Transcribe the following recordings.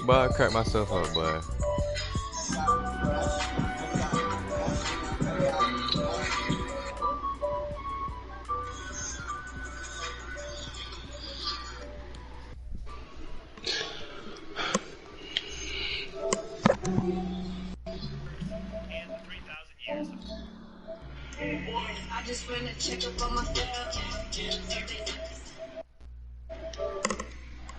But I cracked myself up, boy. I just went to check up on myself.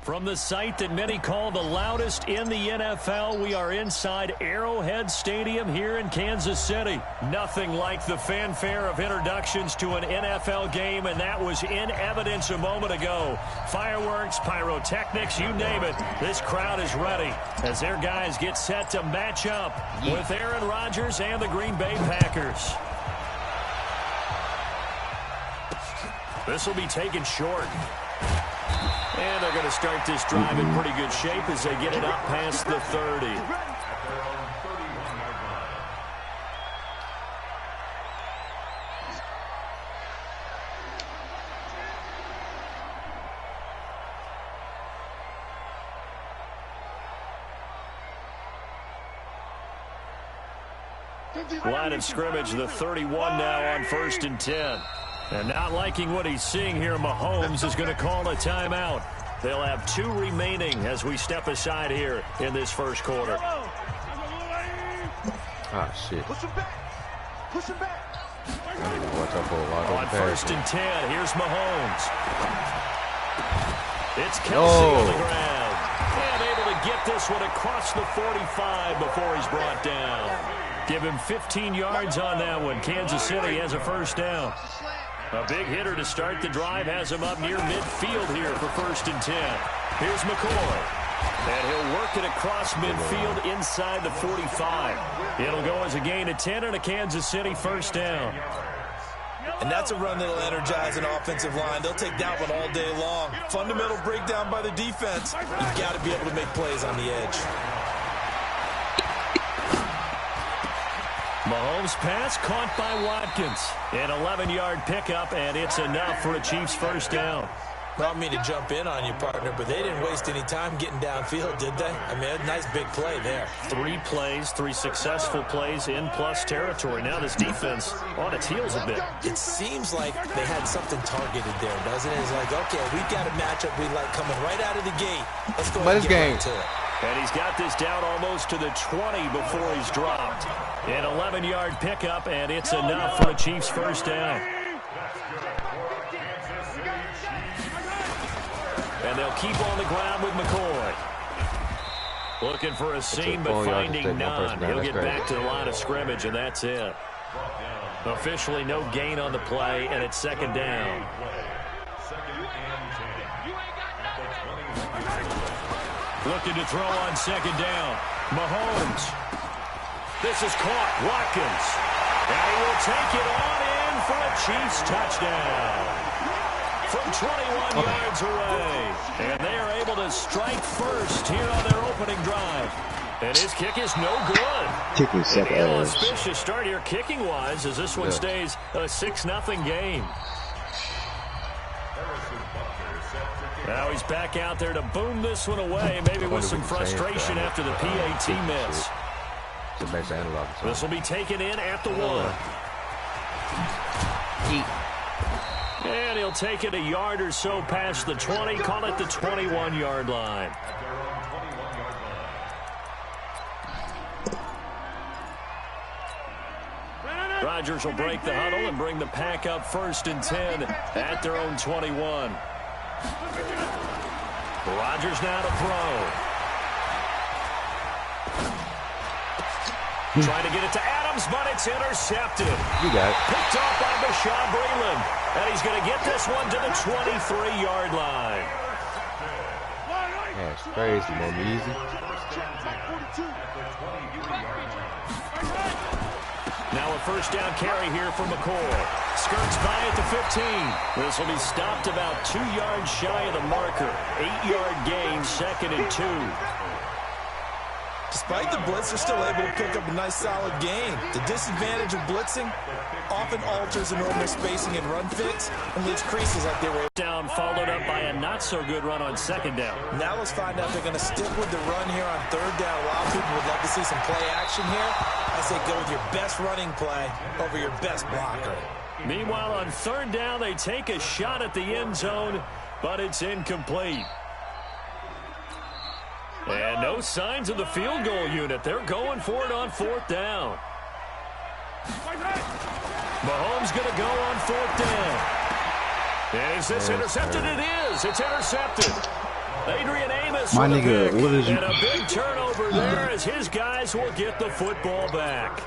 From the site that many call the loudest in the NFL, we are inside Arrowhead Stadium here in Kansas City. Nothing like the fanfare of introductions to an NFL game, and that was in evidence a moment ago. Fireworks, pyrotechnics, you name it. This crowd is ready as their guys get set to match up with Aaron Rodgers and the Green Bay Packers. This will be taken short. And they're going to start this drive in pretty good shape as they get it up past the 30. Line of scrimmage, the 31 now on 1st and 10. And not liking what he's seeing here, Mahomes is going to call a timeout. They'll have 2 remaining as we step aside here in this first quarter. Ah, shit. Push him back. Push him back. I need to watch out for a lot On of 1st and 10, here's Mahomes. It's Kelsey on the ground. And able to get this one across the 45 before he's brought down. Give him 15 yards on that one. Kansas City has a first down. A big hitter to start the drive has him up near midfield here for 1st and 10. Here's McCoy. And he'll work it across midfield inside the 45. It'll go as a gain of 10 and a Kansas City first down. And that's a run that'll energize an offensive line. They'll take that one all day long. Fundamental breakdown by the defense. You've got to be able to make plays on the edge. Mahomes' pass caught by Watkins. An 11-yard pickup, and it's enough for a Chiefs first down. I don't mean to jump in on you, partner, but they didn't waste any time getting downfield, did they? I mean, a nice big play there. 3 plays, 3 successful plays in plus territory. Now this defense on its heels a bit. It seems like they had something targeted there, doesn't it? It's like, okay, we've got a matchup we like coming right out of the gate. Let's go ahead and get right to it. And he's got this down almost to the 20 before he's dropped. An 11-yard pickup, and it's enough for a Chiefs first down. And they'll keep on the ground with McCoy. Looking for a seam, but finding none. He'll get back to the line of scrimmage, and that's it. Officially no gain on the play, and it's 2nd down. Looking to throw on 2nd down. Mahomes. This is caught. Watkins. And he will take it on in for a Chiefs touchdown. From 21 yards away. And they are able to strike first here on their opening drive. And his kick is no good. Kick me second. An auspicious start here kicking-wise as this one stays a 6-0 game. Now he's back out there to boom this one away, maybe with some frustration after the PAT miss. This will be taken in at the 1. And he'll take it a yard or so past the 20, call it the 21-yard line. Rodgers will break the huddle and bring the pack up 1st and 10 at their own 21. Rodgers now to throw. Trying to get it to Adams, but it's intercepted. You got it. Picked off by Bashaud Breeland. And he's going to get this one to the 23-yard line. That's crazy, man. Easy. Now a first down carry here for McCoy. Skirts by at the 15. This will be stopped about 2 yards shy of the marker. 8-yard gain, 2nd and 2. Despite the blitz, they're still able to pick up a nice, solid gain. The disadvantage of blitzing often alters the normal spacing and run fits and leaves creases like they were. Down followed up by a not-so-good run on second down. Now let's find out if they're going to stick with the run here on third down. A lot of people would love to see some play action here. I say go with your best running play over your best blocker. Meanwhile, on third down, they take a shot at the end zone, but it's incomplete. And no signs of the field goal unit. They're going for it on fourth down. Mahomes going to go on fourth down. And is this intercepted? It is. It's intercepted. Adrian Amos My with nigga, a pick, what is you? and a big turnover there as his guys will get the football back.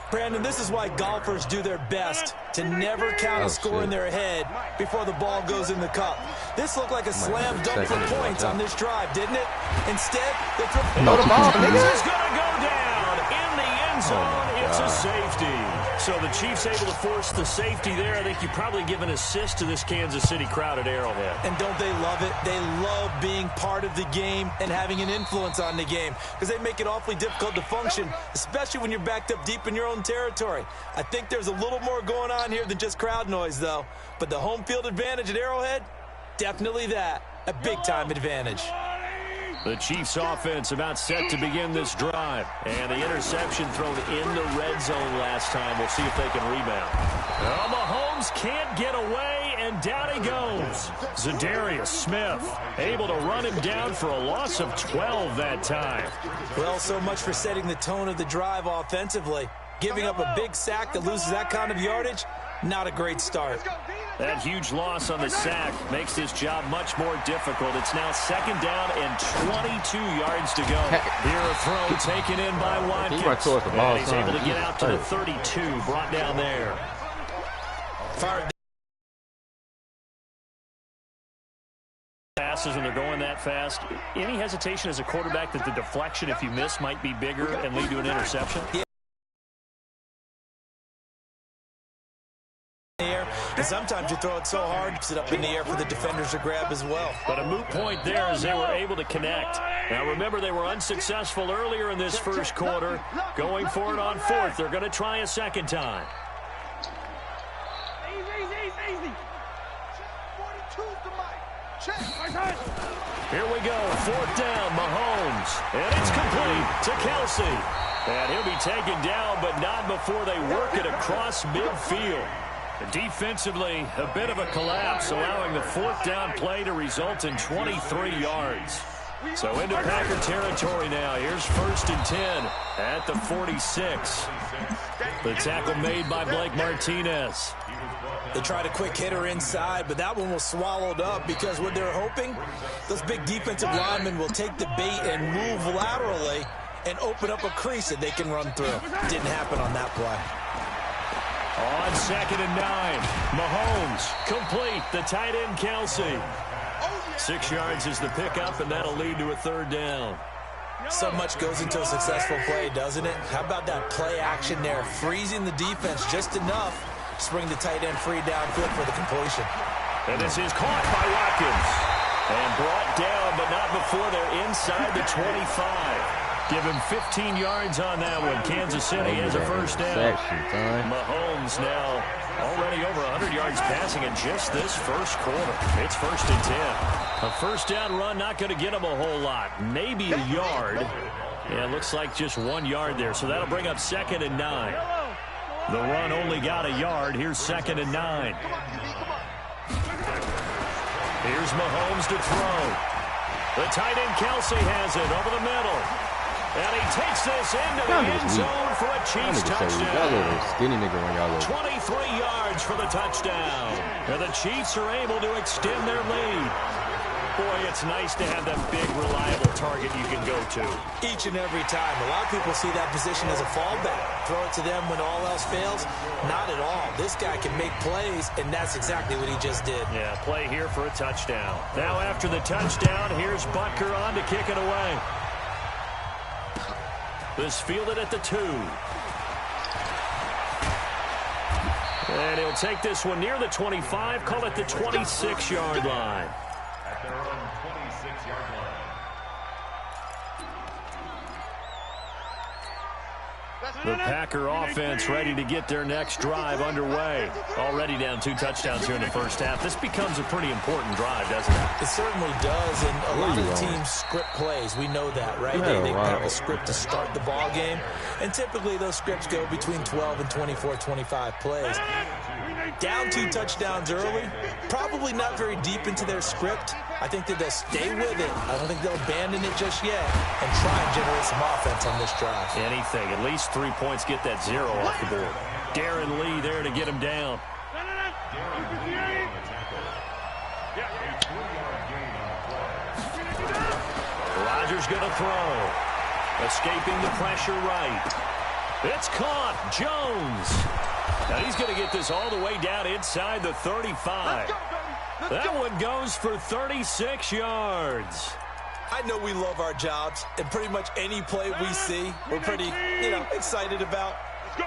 Brandon, this is why golfers do their best to never count a score in their head before the ball goes in the cup. This looked like a slam dunk for points on this drive, didn't it? Instead, they threw No, the ball, nigga. This is going to go down in the end zone. It's a safety. So the Chiefs able to force the safety there. I think you probably give an assist to this Kansas City crowd at Arrowhead. And don't they love it? They love being part of the game and having an influence on the game because they make it awfully difficult to function, especially when you're backed up deep in your own territory. I think there's a little more going on here than just crowd noise, though. But the home field advantage at Arrowhead, definitely that. A big-time advantage. The Chiefs offense about set to begin this drive. And the interception thrown in the red zone last time. We'll see if they can rebound. Oh, Mahomes can't get away, and down he goes. Zadarius Smith able to run him down for a loss of 12 that time. Well, so much for setting the tone of the drive offensively. Giving up a big sack that loses that kind of yardage, not a great start. That huge loss on the sack makes this job much more difficult. It's now second down and 22 yards to go. Here a throw taken in by Watkins. And he's able to get out to the 32, brought down there. Passes when they're going that fast. Any hesitation as a quarterback that the deflection, if you miss, might be bigger and lead to an interception? Yeah. And sometimes you throw it so hard, you sit up in the air for the defenders to grab as well. But a moot point there as they were able to connect. Now remember, they were unsuccessful earlier in this first quarter. Going for it on fourth. They're going to try a second time. Here we go, fourth down, Mahomes. And it's complete to Kelsey. And he'll be taken down, but not before they work it across midfield. Defensively, a bit of a collapse, allowing the fourth down play to result in 23 yards. So into Packer territory now. Here's 1st and 10 at the 46. The tackle made by Blake Martinez. They tried a quick hitter inside, but that one was swallowed up because what they're hoping, those big defensive linemen will take the bait and move laterally and open up a crease that they can run through. Didn't happen on that play. On 2nd and 9, Mahomes complete. The tight end Kelsey. 6 yards is the pickup, and that'll lead to a third down. So much goes into a successful play, doesn't it? How about that play action there? Freezing the defense just enough to bring the tight end free downfield for the completion. And this is caught by Watkins. And brought down, but not before they're inside the 25. Give him 15 yards on that one. Kansas City has a first down. Mahomes now already over 100 yards passing in just this first quarter. It's 1st and 10. A first down run not going to get him a whole lot. Maybe a yard. Yeah, it looks like just 1 yard there. So that'll bring up 2nd and 9. The run only got a yard. Here's 2nd and 9. Here's Mahomes to throw. The tight end Kelsey has it over the middle. And he takes this into the end zone for a Chiefs touchdown. 23 yards for the touchdown. And the Chiefs are able to extend their lead. Boy, it's nice to have that big, reliable target you can go to. Each and every time. A lot of people see that position as a fallback. Throw it to them when all else fails. Not at all. This guy can make plays, and that's exactly what he just did. Yeah, play here for a touchdown. Now after the touchdown, here's Butker on to kick it away. This fielded at the 2. And he'll take this one near the 25, call it the 26-yard line. The Packer offense ready to get their next drive underway. Already down 2 touchdowns here in the first half. This becomes a pretty important drive, doesn't it? It certainly does, and a lot of the teams script plays. We know that, right? They have a script to start the ball game, and typically those scripts go between 12 and 24, 25 plays. Down 2 touchdowns early, probably not very deep into their script. I think that they'll stay with it. I don't think they'll abandon it just yet and try and generate some offense on this drive. Anything. At least 3 points, get that 0 off the board. Darren Lee there to get him down. Rodgers going to throw. Escaping the pressure right. It's caught. Jones. Now he's going to get this all the way down inside the 35. That one goes for 36 yards. I know we love our jobs, and pretty much any play we see, we're pretty, excited about.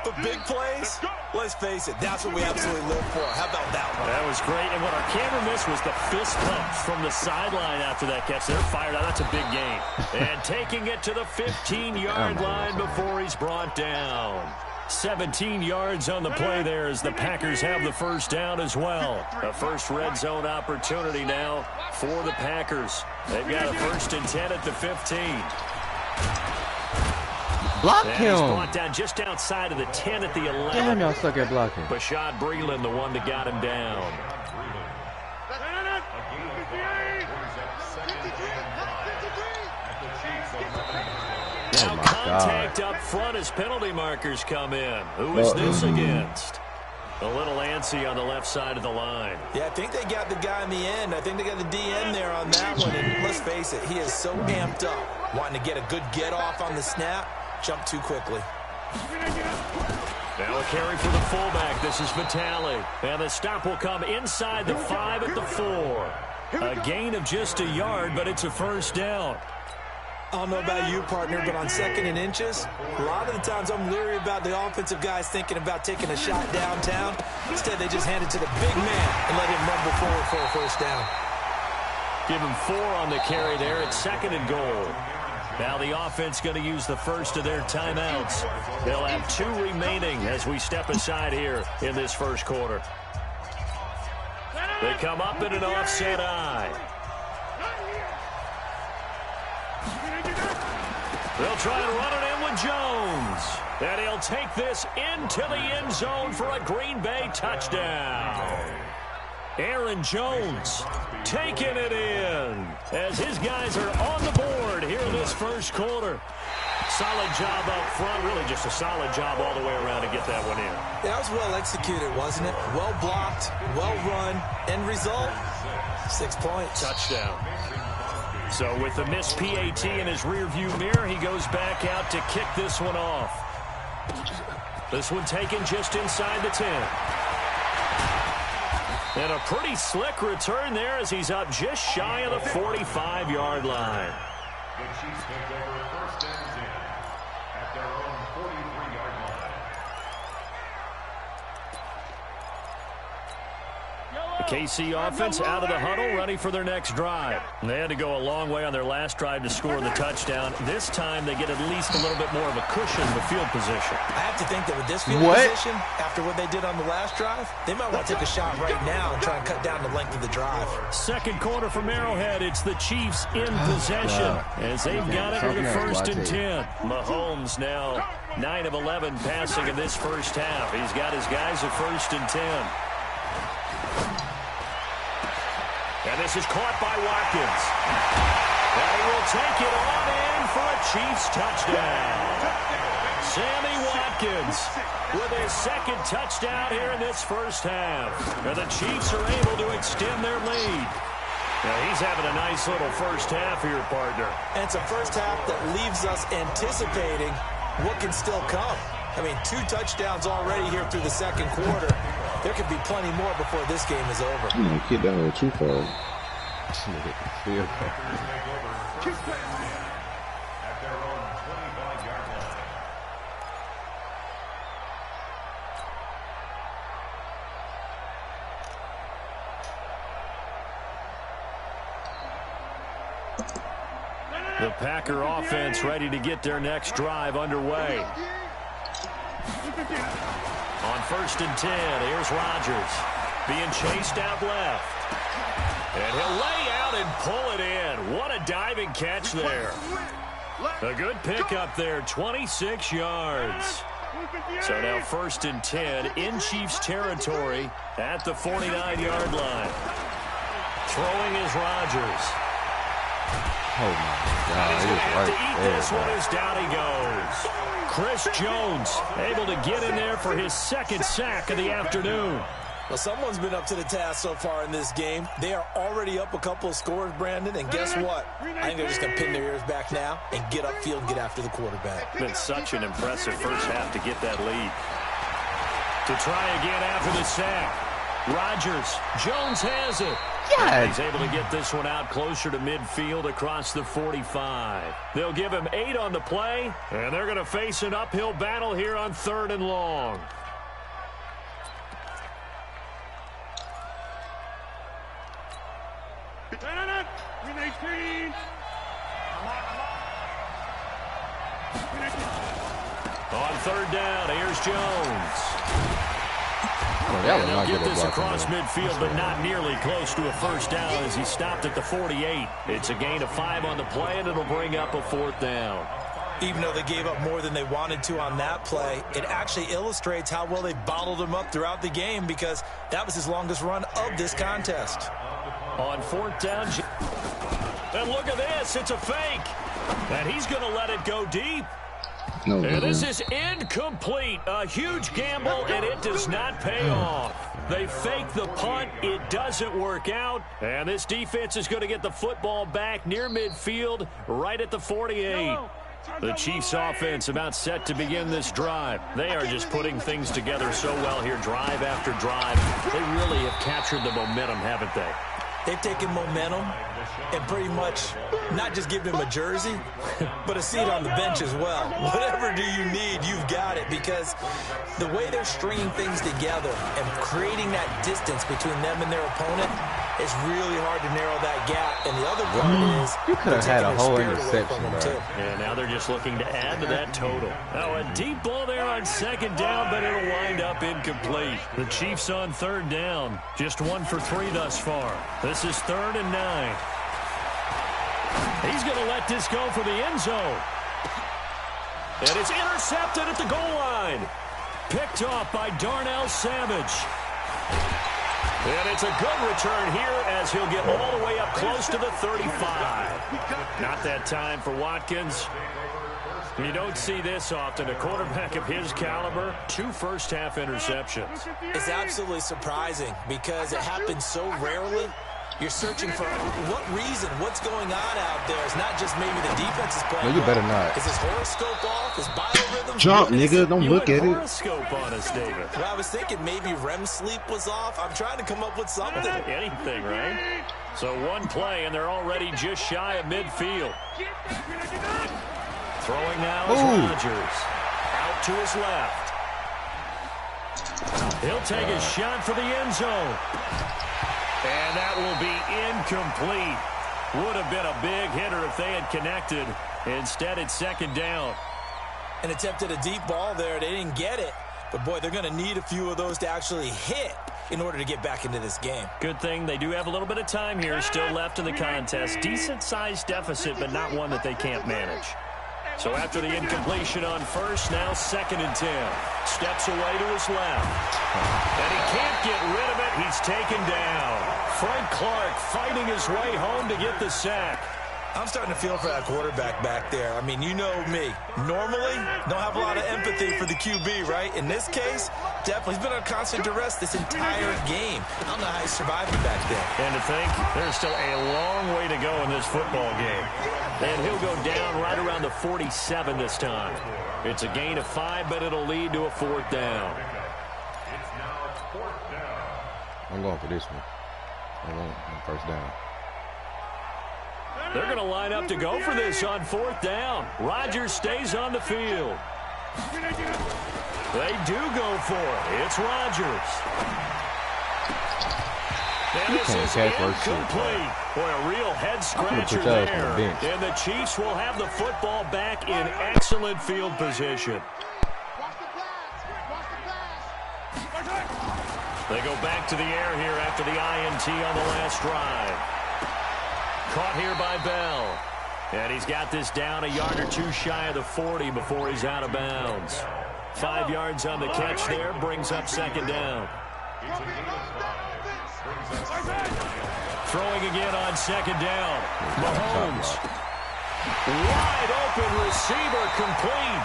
But big plays, let's face it, that's what we absolutely live for. How about that one? That was great, and what our camera missed was the fist pumps from the sideline after that catch. They're fired out. That's a big gain. And taking it to the 15-yard line before he's brought down. 17 yards on the play there as the Packers have the first down as well. A first red zone opportunity now for the Packers. They've got a 1st and 10 at the 15. Block and him. He's brought down just outside of the 10 at the 11. Damn, y'all suck at blocking. Bashad Breeland, the one that got him down. Now contact up front as penalty markers come in. Who is this against? A little antsy on the left side of the line. Yeah, I think they got the guy in the end. I think they got the DN there on that one. And let's face it, he is so amped up. Wanting to get a good get off on the snap. Jump too quickly. Now a carry for the fullback. This is Vitale. And the stop will come inside the 5 at the 4. A gain of just a yard, but it's a first down. I don't know about you, partner, but on 2nd and inches, a lot of the times I'm leery about the offensive guys thinking about taking a shot downtown. Instead, they just hand it to the big man and let him rumble forward for a first down. Give him 4 on the carry there. It's 2nd and goal. Now the offense going to use the first of their timeouts. They'll have 2 remaining as we step aside here in this first quarter. They come up in an offset eye. They'll try and run it in with Jones. And he'll take this into the end zone for a Green Bay touchdown. Aaron Jones taking it in as his guys are on the board here in this first quarter. Solid job up front, really just a solid job all the way around to get that one in. Yeah, that was well executed, wasn't it? Well blocked, well run. End result, 6 points. Touchdown. So with the missed PAT in his rearview mirror, he goes back out to kick this one off. This one taken just inside the 10. And a pretty slick return there as he's up just shy of the 45-yard line. The Chiefs take over 1st and 10 at their own 43-yard line. The KC offense out of the huddle, ready for their next drive. And they had to go a long way on their last drive to score the touchdown. This time they get at least a little bit more of a cushion in the field position. I have to think that with this field position, after what they did on the last drive, they might want to take a shot right now and try and cut down the length of the drive. Second quarter from Arrowhead. It's the Chiefs in possession as they've got it in the 1st and 10. Mahomes now 9 of 11 passing in this first half. He's got his guys at 1st and 10. And this is caught by Watkins. And he will take it on in for a Chiefs touchdown. Sammy Watkins with his 2nd touchdown here in this first half. And the Chiefs are able to extend their lead. Now he's having a nice little first half here, partner. And it's a first half that leaves us anticipating what can still come. I mean, 2 touchdowns already here through the 2nd quarter. There could be plenty more before this game is over. Keep that one too far. At their own 25-yard line. The Packer offense ready to get their next drive underway. On 1st and 10, here's Rodgers being chased out left. And he'll lay out and pull it in. What a diving catch there. A good pickup there, 26 yards. So now 1st and 10 in Chiefs territory at the 49-yard line. Throwing is Rodgers. Oh, my God. He's He going to was have to right eat there, this one bro. as down he goes. Chris Jones able to get in there for his 2nd sack of the afternoon. Well, someone's been up to the task so far in this game. They are already up a couple of scores, Brandon, and guess what? I think they're just going to pin their ears back now and get upfield and get after the quarterback. Been such an impressive first half to get that lead. To try again after the sack. Rodgers. Jones has it. Yeah. He's able to get this one out closer to midfield across the 45. They'll give him 8 on the play, and they're going to face an uphill battle here on 3rd and long. On 3rd down, here's Jones. Oh, that was They'll not get good at this blocking, across bro. midfield, but not nearly close to a first down as he stopped at the 48. It's a gain of 5 on the play, and it'll bring up a 4th down. Even though they gave up more than they wanted to on that play, it actually illustrates how well they bottled him up throughout the game because that was his longest run of this contest. On 4th down, and look at this, it's a fake. And he's going to let it go deep. No, And this is incomplete. A huge gamble, and it does not pay off. They fake the punt. It doesn't work out. And this defense is going to get the football back near midfield, right at the 48. The Chiefs offense about set to begin this drive. They are just putting things together so well here, drive after drive. They really have captured the momentum, haven't they? They've taken momentum and pretty much not just given him a jersey, but a seat on the bench as well. Whatever do you need, you've got it, because the way they're stringing things together and creating that distance between them and their opponent, it's really hard to narrow that gap. And the other part is you could have had a whole interception, bro. bro. And now they're just looking to add to that total. Now a deep ball there on 2nd down, but it'll wind up incomplete. The Chiefs on 3rd down. Just 1 for 3 thus far. This is 3rd and 9. He's going to let this go for the end zone. And it's intercepted at the goal line. Picked off by Darnell Savage. And it's a good return here as he'll get all the way up close to the 35. Not that time for Watkins. You don't see this often. A quarterback of his caliber, 2 first-half interceptions. It's absolutely surprising because it happens so rarely. You're searching for what reason, what's going on out there. It's not just maybe the defense is playing. No, you better not. Is his horoscope off? His biorhythms? Jump, nigga. Don't look at it. Horoscope on us, David. Well, I was thinking maybe REM sleep was off. I'm trying to come up with something. Anything, right? So 1 play, and they're already just shy of midfield. Throwing now is Rodgers. Out to his left. He'll take a shot for the end zone. And that will be incomplete. Would have been a big hitter if they had connected. Instead, it's 2nd down. And attempted a deep ball there. They didn't get it. But, boy, they're going to need a few of those to actually hit in order to get back into this game. Good thing they do have a little bit of time here still left in the contest. Decent-sized deficit, but not one that they can't manage. So after the incompletion on 1st, now 2nd and 10. Steps away to his left. And he can't get rid of it. He's taken down. Frank Clark fighting his way home to get the sack. I'm starting to feel for that quarterback back there. I mean, you know me. Normally, don't have a lot of empathy for the QB, right? In this case, definitely. He's been on constant duress this entire game. I don't know how he's surviving back there. And to think, there's still a long way to go in this football game. And he'll go down right around the 47 this time. It's a gain of 5, but it'll lead to a 4th down. I'm going for this one. I'm going for 1st down. They're going to line up to go for this on 4th down. Rodgers stays on the field. They do go for it. It's Rodgers. And this is incomplete. Boy, a real head-scratcher there. And the Chiefs will have the football back in excellent field position. They go back to the air here after the INT on the last drive. Caught here by Bell. And he's got this down a yard or two shy of the 40 before he's out of bounds. 5 yards on the catch there, brings up second down. Throwing again on second down. Mahomes. Wide open receiver, complete.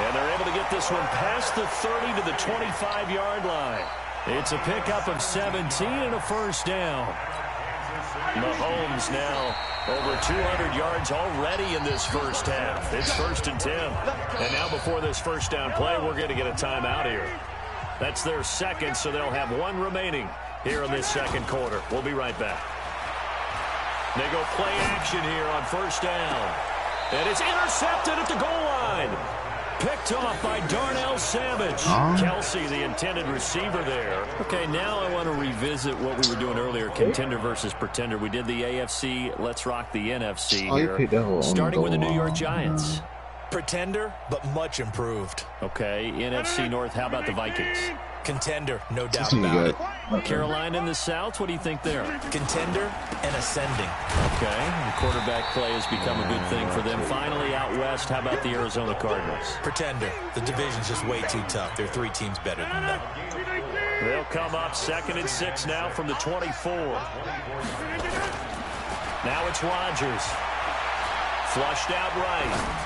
And they're able to get this one past the 30 to the 25-yard line. It's a pickup of 17 and a first down. Mahomes now over 200 yards already in this first half. It's 1st and 10. And now before this first down play, we're going to get a timeout here. That's their second, so they'll have one remaining here in this second quarter. We'll be right back. They go play action here on first down. And it's intercepted at the goal line. Picked off by Darnell Savage. Kelsey, the intended receiver there. Okay, now I want to revisit what we were doing earlier, contender versus pretender. We did the AFC, let's rock the NFC here. Starting with the New York Giants. Pretender, but much improved. Okay, NFC North, how about the Vikings? Contender, no doubt about it. Carolina in the South, what do you think there? Contender and ascending. Okay, the quarterback play has become a good thing for them. Finally, out west, how about the Arizona Cardinals? Pretender. The division's just way too tough. There are 3 teams better than them. They'll come up 2nd and 6 now from the 24. Now it's Rodgers. Flushed out right.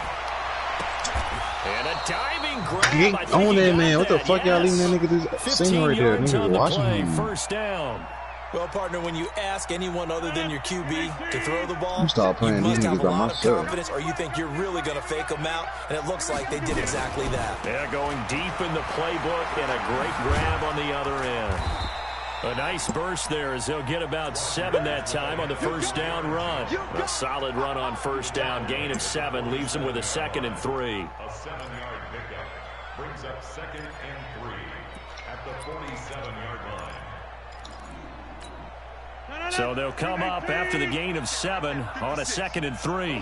And a diving grab. Get on that, man. What the fuck y'all leaving that nigga this scene right there? Nigga watching him. First down. Well, partner, when you ask anyone other than your QB to throw the ball, you must have a lot of confidence, or you think you're really going to fake them out, and it looks like they did exactly that. They're going deep in the playbook, and a great grab on the other end. A nice burst there as they'll get about 7 that time on the first down run. A solid run on first down. Gain of 7 leaves them with a 2nd and 3. A 7-yard pickup brings up 2nd and 3 at the 47-yard line. So they'll come up after the gain of 7 on a 2nd and 3.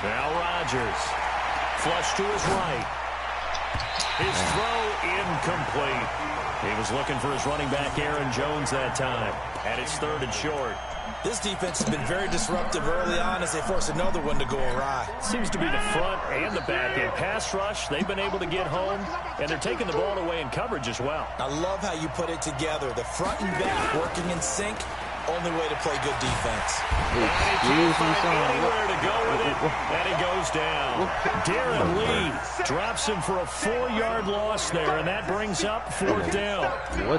Now Rodgers. Flush to his right. His throw incomplete. He was looking for his running back, Aaron Jones, that time. And it's 3rd and short. This defense has been very disruptive early on as they force another one to go awry. Seems to be the front and the back end. Pass rush, they've been able to get home, and they're taking the ball away in coverage as well. I love how you put it together. The front and back working in sync. Only way to play good defense. Anywhere to go with it, and he goes down. Darren Lee drops him for a 4-yard loss there, and that brings up 4th down.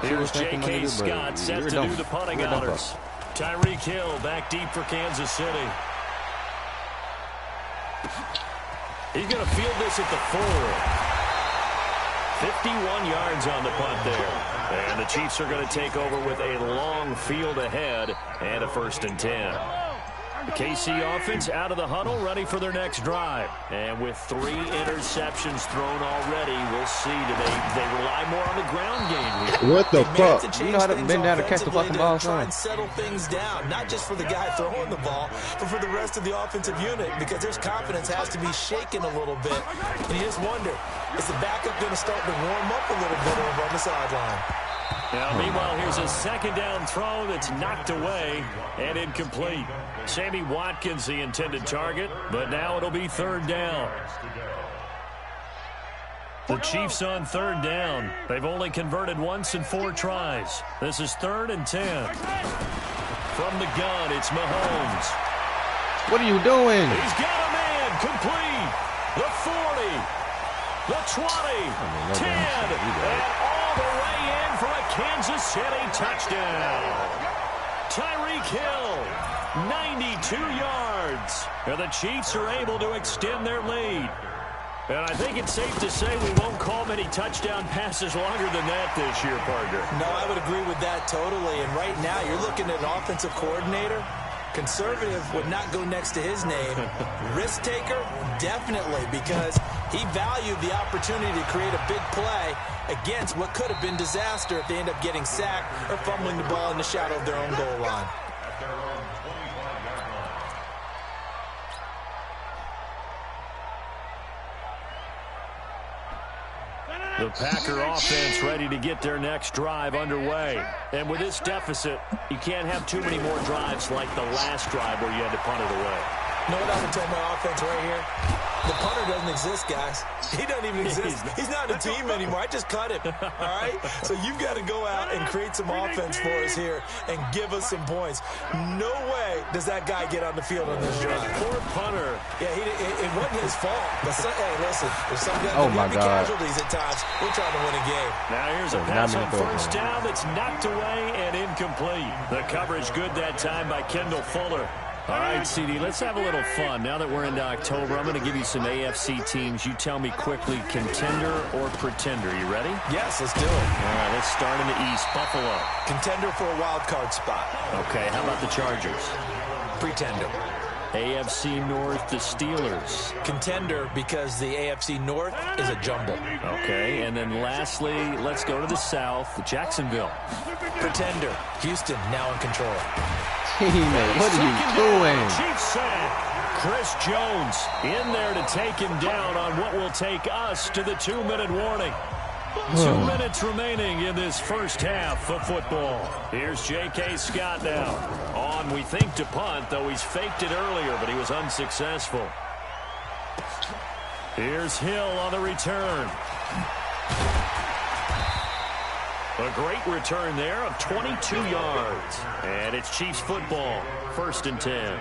Here's J.K. Scott set to do the punting honors. Tyreek Hill back deep for Kansas City. He's going to field this at the 4. 51 yards on the punt there. And the Chiefs are going to take over with a long field ahead and a 1st and 10. The KC offense out of the huddle, ready for their next drive. And with 3 interceptions thrown already, we'll see. Do they rely more on the ground game here? What the fuck? You know how to bend down to catch the fucking ball, try and settle things down, not just for the guy throwing the ball, but for the rest of the offensive unit, because their confidence has to be shaken a little bit. And you just wonder, is the backup going to start to warm up a little bit over on the sideline? Now, meanwhile, here's a 2nd down throw that's knocked away and incomplete. Sammy Watkins, the intended target, but now it'll be 3rd down. The Chiefs on 3rd down. They've only converted once in 4 tries. This is 3rd and 10. From the gun, it's Mahomes. What are you doing? He's got a man complete. The 40, the 20, 10, and all the way in for a Kansas City touchdown. Tyreek Hill, 92 yards. And the Chiefs are able to extend their lead. And I think it's safe to say we won't call many touchdown passes longer than that this year, partner. No, I would agree with that totally. And right now, you're looking at an offensive coordinator. Conservative would not go next to his name. Risk taker, definitely, because he valued the opportunity to create a big play against what could have been disaster if they end up getting sacked or fumbling the ball in the shadow of their own goal line. The Packer offense ready to get their next drive underway. And with this deficit, you can't have too many more drives like the last drive where you had to punt it away. You know what I would tell my offense right here? The punter doesn't exist, guys. He doesn't even exist. He's not a team anymore. I just cut him, all right? So you've got to go out and create some offense for us here and give us some points. No way does that guy get on the field on this drive. Poor punter. Yeah, it wasn't his fault. But hey, listen, if some guys have casualties at times, we're trying to win a game. Now here's a pass on first down that's knocked away and incomplete. The coverage good that time by Kendall Fuller. All right, CD, let's have a little fun. Now that we're into October, I'm going to give you some AFC teams. You tell me quickly, contender or pretender. You ready? Yes, let's do it. All right, let's start in the East. Buffalo. Contender for a wild card spot. Okay, how about the Chargers? Pretender. AFC North, the Steelers. Contender because the AFC North is a jumble. Okay, and then lastly, let's go to the South, Jacksonville. Pretender. Houston now in control. Teammate, what are you doing? Chief sack. Chris Jones in there to take him down on what will take us to the 2-minute warning. 2 minutes remaining in this first half of football. Here's J.K. Scott now. On, we think, to punt, though he's faked it earlier, but he was unsuccessful. Here's Hill on the return. A great return there of 22 yards. And it's Chiefs football, 1st and 10.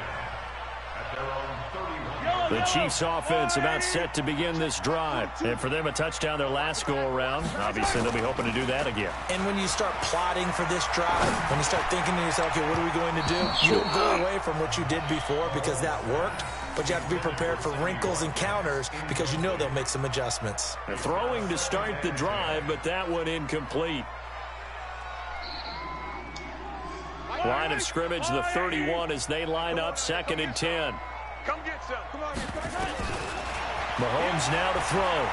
The Chiefs offense about set to begin this drive. And for them, a touchdown their last go-around. Obviously, they'll be hoping to do that again. And when you start plotting for this drive, when you start thinking to yourself, okay, what are we going to do? You don't go away from what you did before because that worked. But you have to be prepared for wrinkles and counters because you know they'll make some adjustments. They're throwing to start the drive, but that one incomplete. Line of scrimmage, the 31 as they line up, 2nd and 10. Come get some. Come on, Mahomes now to throw.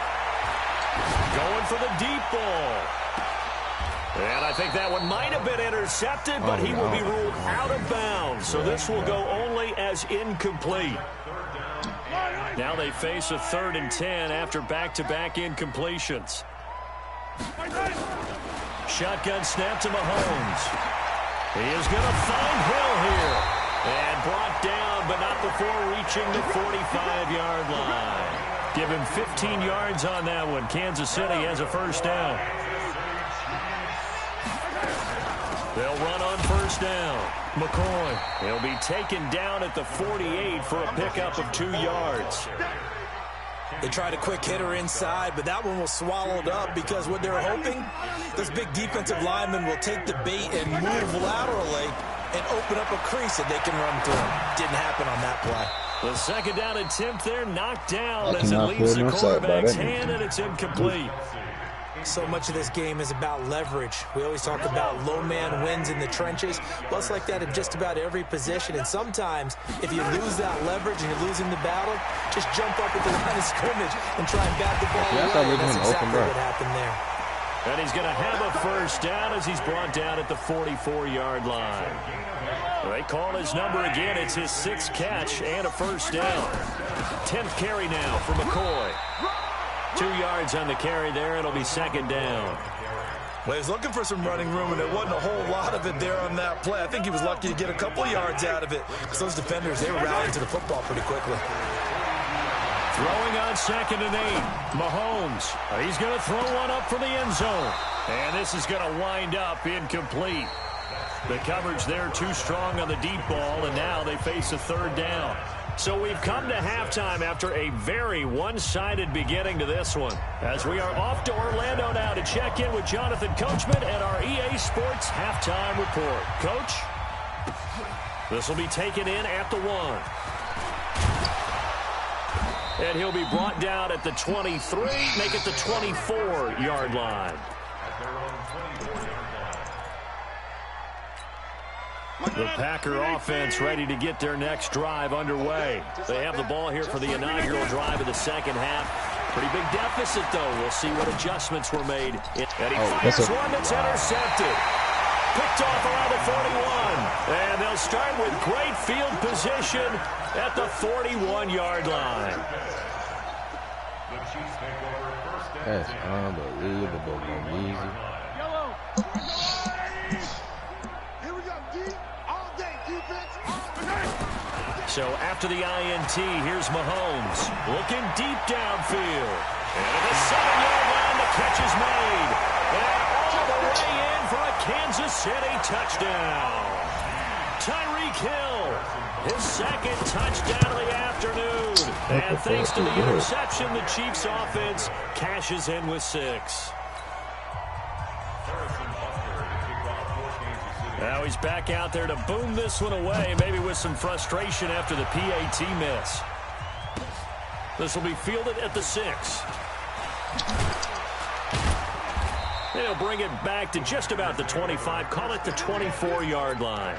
Going for the deep ball. And I think that one might have been intercepted, but he will be ruled out of bounds. So this will go only as incomplete. Now they face a 3rd and 10 after back-to-back incompletions. Shotgun snap to Mahomes. He is going to find Hill here. And brought down, but not before reaching the 45-yard line. Give him 15 yards on that one. Kansas City has a first down. They'll run on first down. McCoy. He'll be taken down at the 48 for a pickup of 2 yards. They tried a quick hitter inside, but that one was swallowed up because what they're hoping, this big defensive lineman will take the bait and move laterally and open up a crease that they can run through. Didn't happen on that play. The 2nd down attempt there knocked down as it leaves the quarterback's hand, and it's incomplete. So much of this game is about leverage. We always talk about low man wins in the trenches. Well, it's like that in just about every position. And sometimes, if you lose that leverage and you're losing the battle, just jump up at the line of scrimmage and try and bat the ball away. That's exactly what happened there. And he's going to have a first down as he's brought down at the 44-yard line. They call his number again. It's his 6th catch and a first down. 10th carry now for McCoy. 2 yards on the carry there. It'll be 2nd down. Well, he was looking for some running room, and there wasn't a whole lot of it there on that play. I think he was lucky to get a couple of yards out of it. Because those defenders, they were rallying to the football pretty quickly. Throwing on 2nd and 8. Mahomes. He's going to throw one up for the end zone. And this is going to wind up incomplete. The coverage there too strong on the deep ball, and now they face a 3rd down. So we've come to halftime after a very one-sided beginning to this one. As we are off to Orlando now to check in with Jonathan Coachman and our EA Sports halftime report. Coach, this will be taken in at the 1. And he'll be brought down at the 23, make it the 24-yard line. The Packer offense ready to get their next drive underway. They have the ball here for the inaugural drive of the 2nd half. Pretty big deficit, though. We'll see what adjustments were made. And he fires one that's intercepted. Picked off around the 41. And they'll start with great field position at the 41-yard line. The Chiefs take over 1st That's unbelievable, easy. Yellow. Here we go. Deep all day. Defense all day. So after the INT, here's Mahomes looking deep downfield. And at the 7-yard line, the catch is made. And all the way in for a Kansas City touchdown. Tyreek Hill, his second touchdown of the afternoon. And thanks to the interception, the Chiefs offense cashes in with 6. Now he's back out there to boom this one away, maybe with some frustration after the PAT miss. This will be fielded at the 6. They'll bring it back to just about the 25, call it the 24-yard line.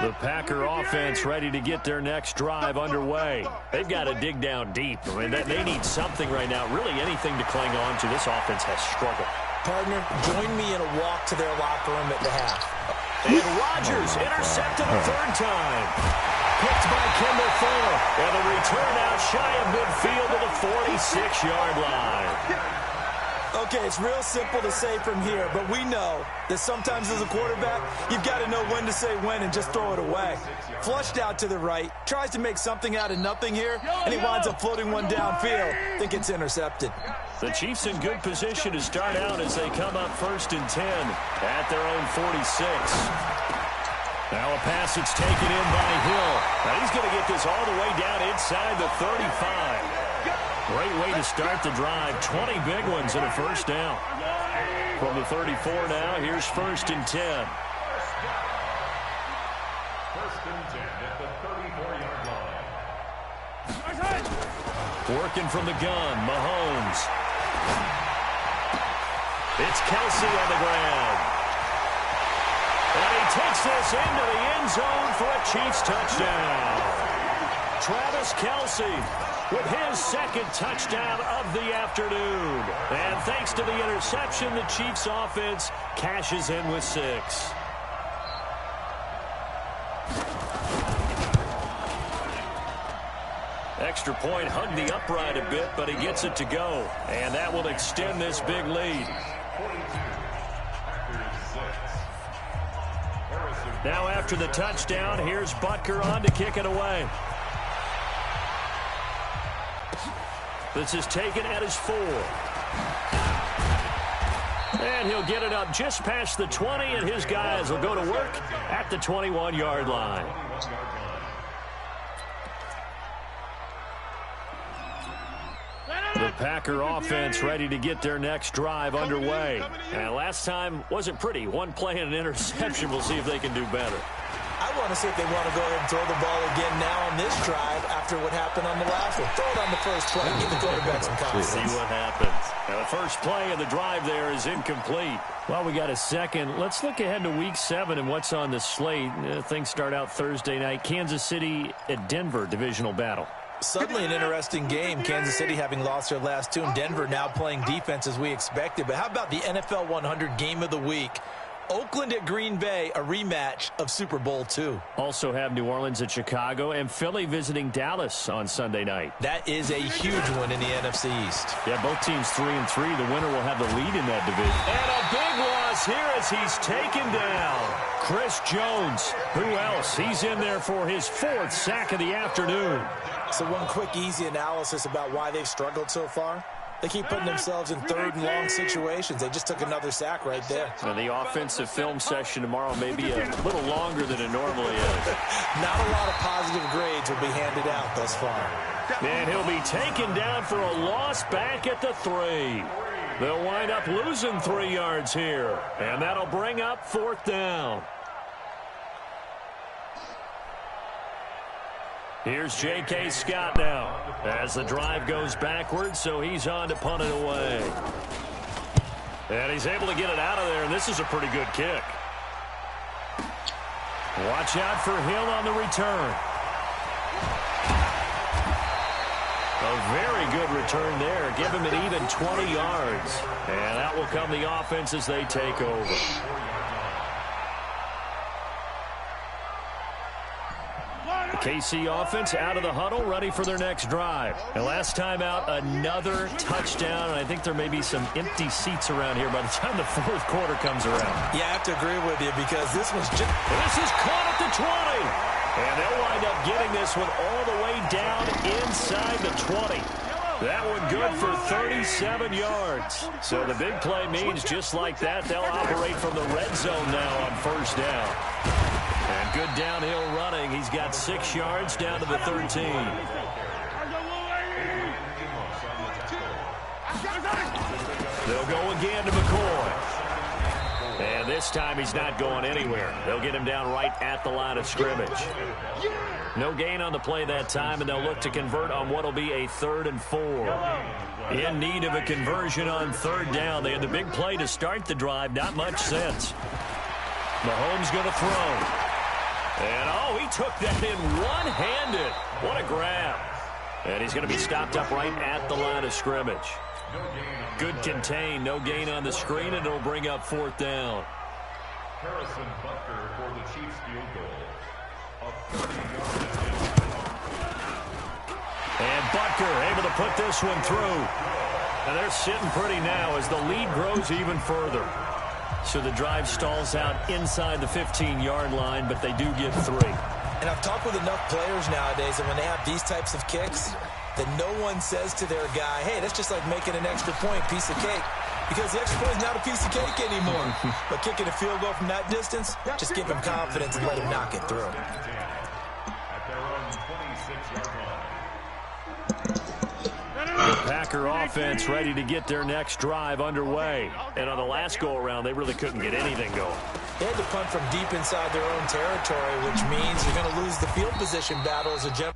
The Packer offense ready to get their next drive underway. They've got to dig down deep. I mean, they need something right now, really anything to cling on to. This offense has struggled. Partner, join me in a walk to their locker room at the half. And Rodgers intercepted a third time. Picked by Kendall Fuller. And the return out shy of midfield to the 46-yard line. Okay, it's real simple to say from here, but we know that sometimes as a quarterback, you've got to know when to say when and just throw it away. Flushed out to the right, tries to make something out of nothing here, and he winds up floating one downfield. Think it's intercepted. The Chiefs in good position to start out as they come up 1st and 10 at their own 46. Now a pass that's taken in by Hill. Now he's going to get this all the way down inside the 35. Great way to start the drive. 20 big ones and a first down. From the 34 now, here's 1st and 10. 1st and 10 at the 34-yard line. Working from the gun, Mahomes. It's Kelsey on the ground. And he takes this into the end zone for a Chiefs touchdown. Travis Kelsey with his second touchdown of the afternoon. And thanks to the interception, the Chiefs offense cashes in with 6. Extra point hugged the upright a bit, but he gets it to go. And that will extend this big lead. Now after the touchdown, here's Butker on to kick it away. This is taken at his 4. And he'll get it up just past the 20, and his guys will go to work at the 21-yard line. The Packer offense ready to get their next drive underway. And last time wasn't pretty. One play and an interception. We'll see if they can do better. I want to see if they want to go ahead and throw the ball again now on this drive after what happened on the last one. Throw it on the first play. Give the quarterback some confidence. See what happens. Now, the first play of the drive there is incomplete. Well, we got a second. Let's look ahead to Week 7 and what's on the slate. Things start out Thursday night. Kansas City at Denver, divisional battle. Suddenly an interesting game. Kansas City having lost their last 2, and Denver now playing defense as we expected. But how about the NFL 100 game of the week? Oakland at Green Bay, a rematch of Super Bowl II. Also have New Orleans at Chicago and Philly visiting Dallas on Sunday night. That is a huge one in the NFC East. Yeah, both teams 3-3. The winner will have the lead in that division. And a big loss here as he's taken down. Chris Jones. Who else? He's in there for his 4th sack of the afternoon. So one quick, easy analysis about why they've struggled so far. They keep putting themselves in 3rd and long situations. They just took another sack right there. And the offensive film session tomorrow may be a little longer than it normally is. Not a lot of positive grades will be handed out thus far. And he'll be taken down for a loss back at the 3. They'll wind up losing 3 yards here. And that'll bring up 4th down. Here's J.K. Scott now as the drive goes backwards, so he's on to punt it away. And he's able to get it out of there, and this is a pretty good kick. Watch out for Hill on the return. A very good return there. Give him an even 20 yards. And that will come the offense as they take over. KC offense out of the huddle, ready for their next drive. And last time out, another touchdown. And I think there may be some empty seats around here by the time the fourth quarter comes around. Yeah, I have to agree with you because this was just... This is caught at the 20. And they'll wind up getting this one all the way down inside the 20. That one good for 37 yards. So the big play means just like that, they'll operate from the red zone now on first down. And good downhill running. He's got 6 yards down to the 13. They'll go again to McCoy. And this time he's not going anywhere. They'll get him down right at the line of scrimmage. No gain on the play that time, and they'll look to convert on what will be a 3rd and 4. In need of a conversion on 3rd down. They had the big play to start the drive. Not much sense. Mahomes going to throw. And, oh, he took that in one-handed. What a grab. And he's going to be stopped up right at the line of scrimmage. Good contain, no gain on the screen, and it'll bring up 4th down. Harrison Butker for the Chiefs field goal. A 30-yard. And Butker able to put this one through. And they're sitting pretty now as the lead grows even further. So the drive stalls out inside the 15-yard line, but they do get 3. And I've talked with enough players nowadays, and when they have these types of kicks, that no one says to their guy, hey, that's just like making an extra point, piece of cake. Because the extra point is not a piece of cake anymore. But kicking a field goal from that distance, just give him confidence and let him knock it through. At their own 26-yard line. The Packer offense ready to get their next drive underway. And on the last go-around, they really couldn't get anything going. They had to punt from deep inside their own territory, which means you're going to lose the field position battle as a general.